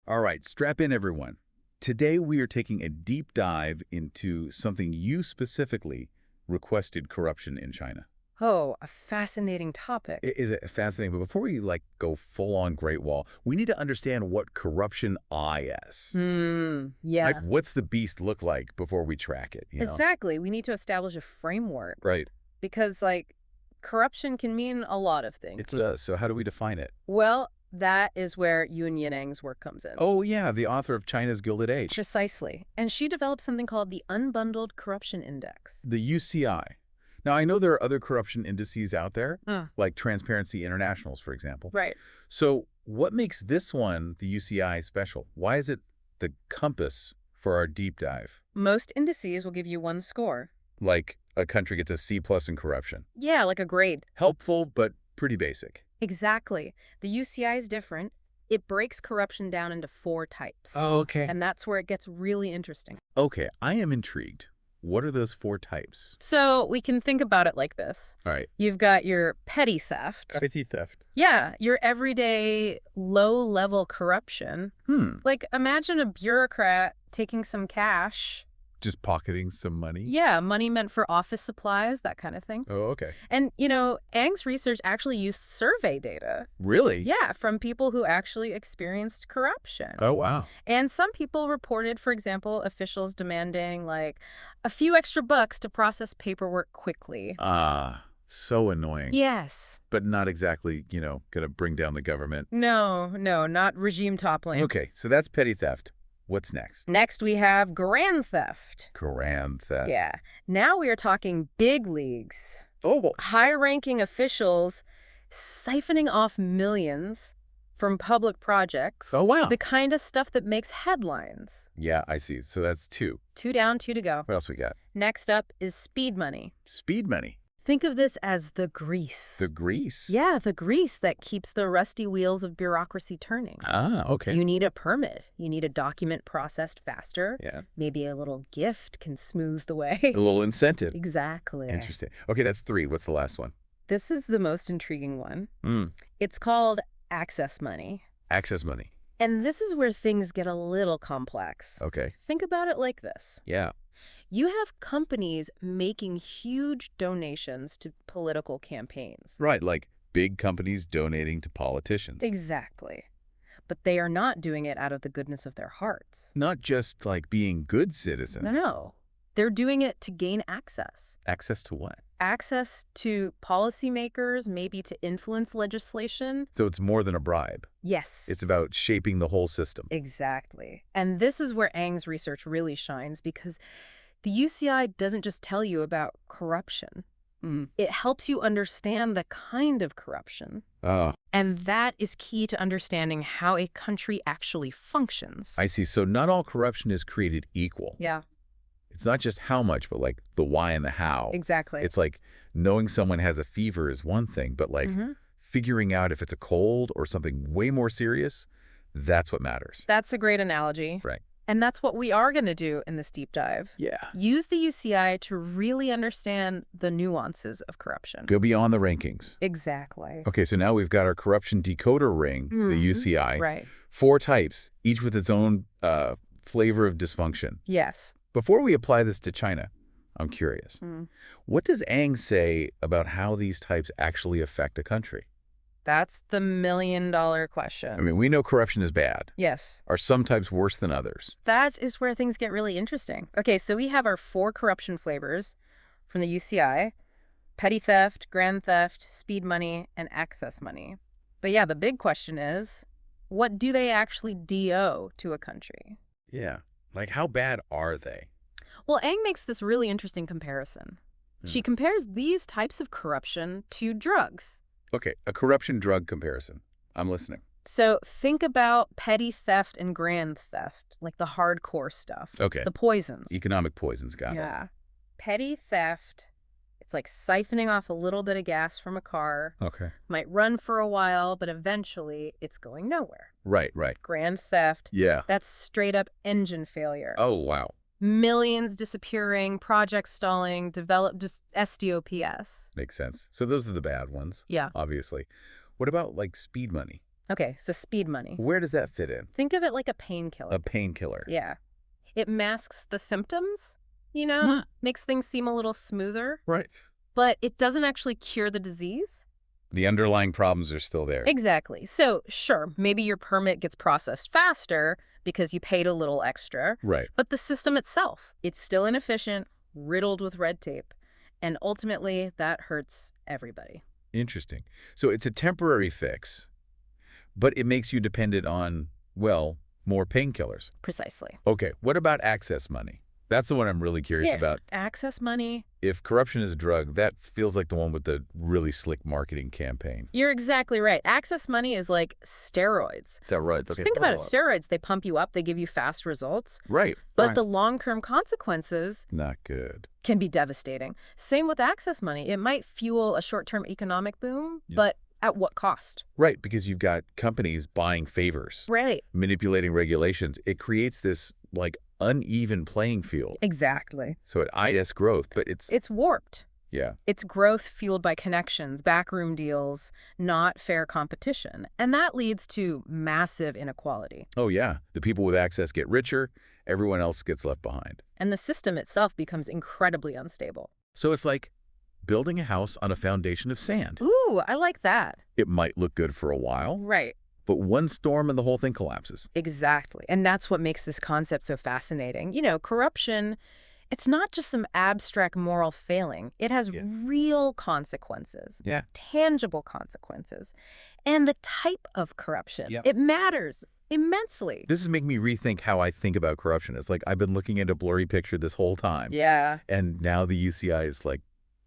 All right, strap in, everyone. Today we are taking a deep dive into something you specifically requested: corruption in China. Oh, a fascinating topic. Is it fascinating? But before we go full-on Great Wall, we need to understand what corruption is. Yes. What's the beast look like before we track it, you know? Exactly. We need to establish a framework. Right. Because, corruption can mean a lot of things. It does. So how do we define it? Well, that is where Yun's work comes in. Oh, yeah, the author of China's Gilded Age. Precisely. And she developed something called the Unbundled Corruption Index. The UCI. Now, I know there are other corruption indices out there, like Transparency International's, for example. Right. So what makes this one, the UCI, special? Why is it the compass for our deep dive? Most indices will give you one score. Like a country gets a C+ in corruption. Yeah, like a grade. Helpful, but pretty basic. Exactly. The UCI is different. It breaks corruption down into 4 types. Oh, okay. And that's where it gets really interesting. Okay, I am intrigued. What are those 4 types? So we can think about it like this. All right. You've got your petty theft. Petty theft. Yeah, your everyday low-level corruption. Like, imagine a bureaucrat taking some cash. Just pocketing some money? Yeah, money meant for office supplies, that kind of thing. Oh, okay. And, Ang's research actually used survey data. Really? Yeah, from people who actually experienced corruption. Oh, wow. And some people reported, for example, officials demanding, a few extra bucks to process paperwork quickly. So annoying. Yes. But not exactly, going to bring down the government. No, not regime toppling. Okay, so that's petty theft. What's next? Next, we have grand theft. Grand theft. Yeah. Now we are talking big leagues. Oh, well. High-ranking officials siphoning off millions from public projects. Oh, wow. The kind of stuff that makes headlines. Yeah, I see. So that's 2. 2 down, 2 to go. What else we got? Next up is speed money. Speed money. Think of this as the grease. The grease? Yeah, the grease that keeps the rusty wheels of bureaucracy turning. Ah, okay. You need a permit. You need a document processed faster. Yeah. Maybe a little gift can smooth the way. A little incentive. Exactly. Interesting. Okay, that's 3. What's the last one? This is the most intriguing one. It's called access money. Access money. And this is where things get a little complex. Okay. Think about it like this. Yeah. You have companies making huge donations to political campaigns. Right, like big companies donating to politicians. Exactly. But they are not doing it out of the goodness of their hearts. Not just like being good citizens. No. They're doing it to gain access. Access to what? Access to policymakers, maybe to influence legislation. So it's more than a bribe. Yes. It's about shaping the whole system. Exactly. And this is where Ang's research really shines, because the UCI doesn't just tell you about corruption. It helps you understand the kind of corruption. And that is key to understanding how a country actually functions. I see. So not all corruption is created equal. Yeah. It's not just how much, but the why and the how. Exactly. It's like knowing someone has a fever is one thing, but figuring out if it's a cold or something way more serious, that's what matters. That's a great analogy. Right. And that's what we are going to do in this deep dive. Yeah. Use the UCI to really understand the nuances of corruption. Go beyond the rankings. Exactly. Okay, so now we've got our corruption decoder ring, the UCI. Right. 4 types, each with its own flavor of dysfunction. Yes. Before we apply this to China, I'm curious. What does Ang say about how these types actually affect a country? That's the million-dollar question. I mean, we know corruption is bad. Yes. Are some types worse than others? That is where things get really interesting. Okay, so we have our 4 corruption flavors from the UCI: petty theft, grand theft, speed money, and access money. But yeah, the big question is, what do they actually do to a country? Yeah. Like, how bad are they? Well, Ang makes this really interesting comparison. She compares these types of corruption to drugs. Okay, a corruption drug comparison. I'm listening. So think about petty theft and grand theft, like the hardcore stuff. Okay. The poisons. Economic poisons, got it. Yeah. Petty theft, it's like siphoning off a little bit of gas from a car. Okay. Might run for a while, but eventually it's going nowhere. Right. Grand theft, Yeah. that's straight up engine failure. Oh, wow. Millions disappearing, projects stalling, just SDOPS. Makes sense. So those are the bad ones. Yeah. Obviously. What about speed money? Okay, so speed money. Where does that fit in? Think of it like a painkiller. A painkiller. Yeah. It masks the symptoms, Huh. makes things seem a little smoother, Right. but it doesn't actually cure the disease. The underlying problems are still there. Exactly. So, sure, maybe your permit gets processed faster because you paid a little extra, Right. but the system itself, it's still inefficient, riddled with red tape, and ultimately that hurts everybody. Interesting. So it's a temporary fix, but it makes you dependent on, well, more painkillers. Precisely. Okay, what about access money? That's the one I'm really curious about. Access money. If corruption is a drug, that feels like the one with the really slick marketing campaign. You're exactly right. Access money is like steroids. Steroids. Just think about it. Steroids, they pump you up, they give you fast results. Right. But the long-term consequences Not good. can be devastating. Same with access money. It might fuel a short-term economic boom, but at what cost? Right, because you've got companies buying favors. Right. Manipulating regulations. It creates this, like, uneven playing field. Exactly. So it IS growth, but It's warped. yeah. It's growth fueled by connections, backroom deals, not fair competition. And that leads to massive inequality. Oh, yeah. The people with access get richer. Everyone else gets left behind. And the system itself becomes incredibly unstable. So it's like building a house on a foundation of sand. Ooh, I like that. It might look good for a while, Right. but one storm and the whole thing collapses. Exactly. And that's what makes this concept so fascinating. Corruption, it's not just some abstract moral failing. It has real consequences. Yeah. Tangible consequences. And the type of corruption, Yep. it matters immensely. This is making me rethink how I think about corruption. It's like I've been looking at a blurry picture this whole time. Yeah. And now the UCI is like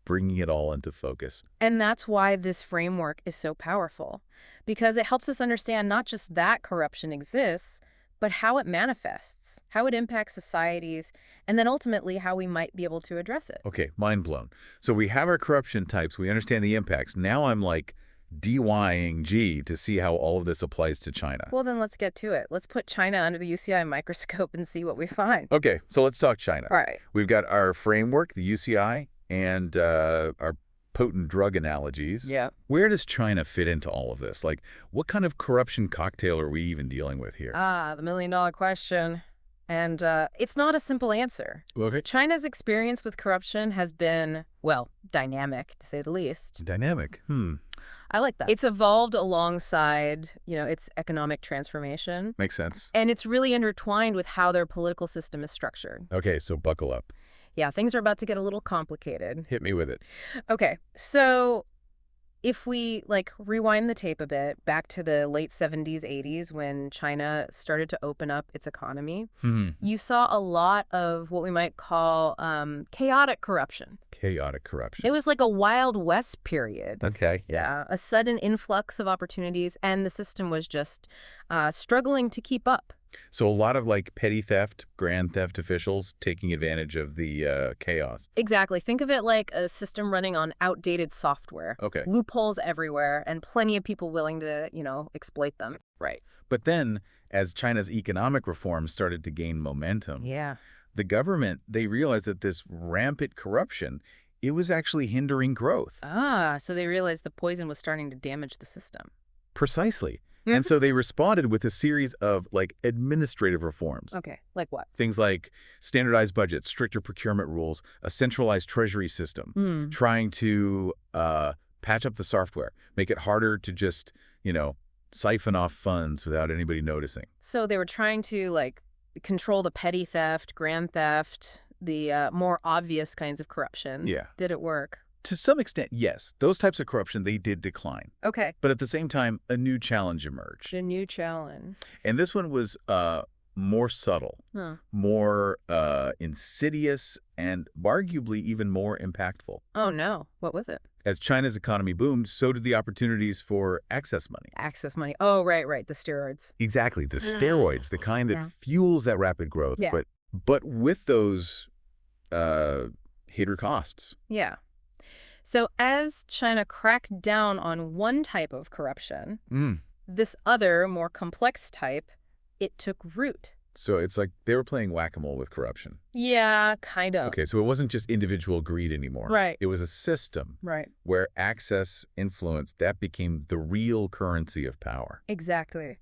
bringing it all into focus. And that's why this framework is so powerful, because it helps us understand not just that corruption exists, but how it manifests, how it impacts societies, and then ultimately how we might be able to address it. Okay, mind blown. So we have our corruption types. We understand the impacts. Now I'm like DYing G to see how all of this applies to China. Well, then let's get to it. Let's put China under the UCI microscope and see what we find. Okay, so let's talk China. All right. We've got our framework, the UCI, and our potent drug analogies. Yeah. Where does China fit into all of this? Like, what kind of corruption cocktail are we even dealing with here? The million-dollar question. And it's not a simple answer. Okay. China's experience with corruption has been, well, dynamic, to say the least. Dynamic. I like that. It's evolved alongside, its economic transformation. Makes sense. And it's really intertwined with how their political system is structured. Okay, so buckle up. Yeah, things are about to get a little complicated. Hit me with it. Okay, so if we rewind the tape a bit back to the late 70s, 80s when China started to open up its economy, you saw a lot of what we might call chaotic corruption. Chaotic corruption. It was like a Wild West period. Okay. Yeah, a sudden influx of opportunities, and the system was just struggling to keep up. So a lot of petty theft, grand theft officials taking advantage of the chaos. Exactly. Think of it like a system running on outdated software. Okay. Loopholes everywhere and plenty of people willing to, exploit them. Right. But then, as China's economic reforms started to gain momentum, the government, they realized that this rampant corruption, it was actually hindering growth. So they realized the poison was starting to damage the system. Precisely. And so they responded with a series of administrative reforms. Okay, like what? Things like standardized budgets, stricter procurement rules, a centralized treasury system, trying to patch up the software, make it harder to just, siphon off funds without anybody noticing. So they were trying to control the petty theft, grand theft, the more obvious kinds of corruption. Yeah. Did it work? To some extent, yes. Those types of corruption, they did decline. Okay. But at the same time, a new challenge emerged. A new challenge. And this one was more subtle, more insidious, and arguably even more impactful. Oh, no. What was it? As China's economy boomed, so did the opportunities for access money. Access money. Oh, right. The steroids. Exactly. The steroids, the kind that fuels that rapid growth. Yeah. But with those hidden costs. Yeah. So as China cracked down on one type of corruption, this other, more complex type, it took root. So it's like they were playing whack-a-mole with corruption. Yeah, kind of. Okay, so it wasn't just individual greed anymore. Right. It was a system Right. where access, influence, that became the real currency of power. Exactly.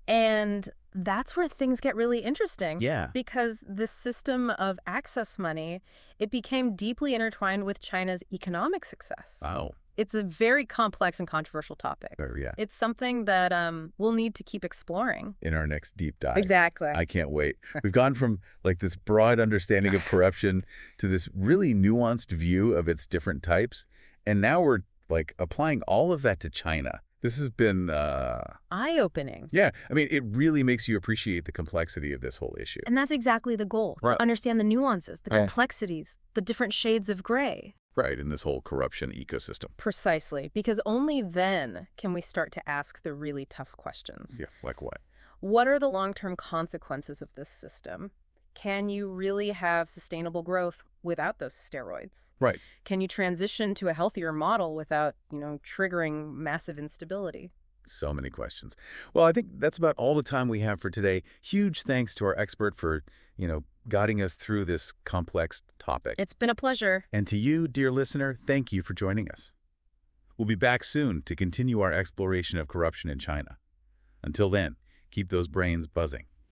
And that's where things get really interesting. Yeah. Because the system of access money, it became deeply intertwined with China's economic success. Oh. It's a very complex and controversial topic. Yeah. It's something that we'll need to keep exploring. In our next deep dive. Exactly. I can't wait. We've gone from like this broad understanding of corruption to this really nuanced view of its different types. And now we're like applying all of that to China. This has been eye-opening. Yeah. I mean, it really makes you appreciate the complexity of this whole issue. And that's exactly the goal, Right. to understand the nuances, the complexities, the different shades of gray. Right, in this whole corruption ecosystem. Precisely, because only then can we start to ask the really tough questions. Yeah, like what? What are the long-term consequences of this system? Can you really have sustainable growth without those steroids? Right. Can you transition to a healthier model without, triggering massive instability? So many questions. Well, I think that's about all the time we have for today. Huge thanks to our expert for, guiding us through this complex topic. It's been a pleasure. And to you, dear listener, thank you for joining us. We'll be back soon to continue our exploration of corruption in China. Until then, keep those brains buzzing.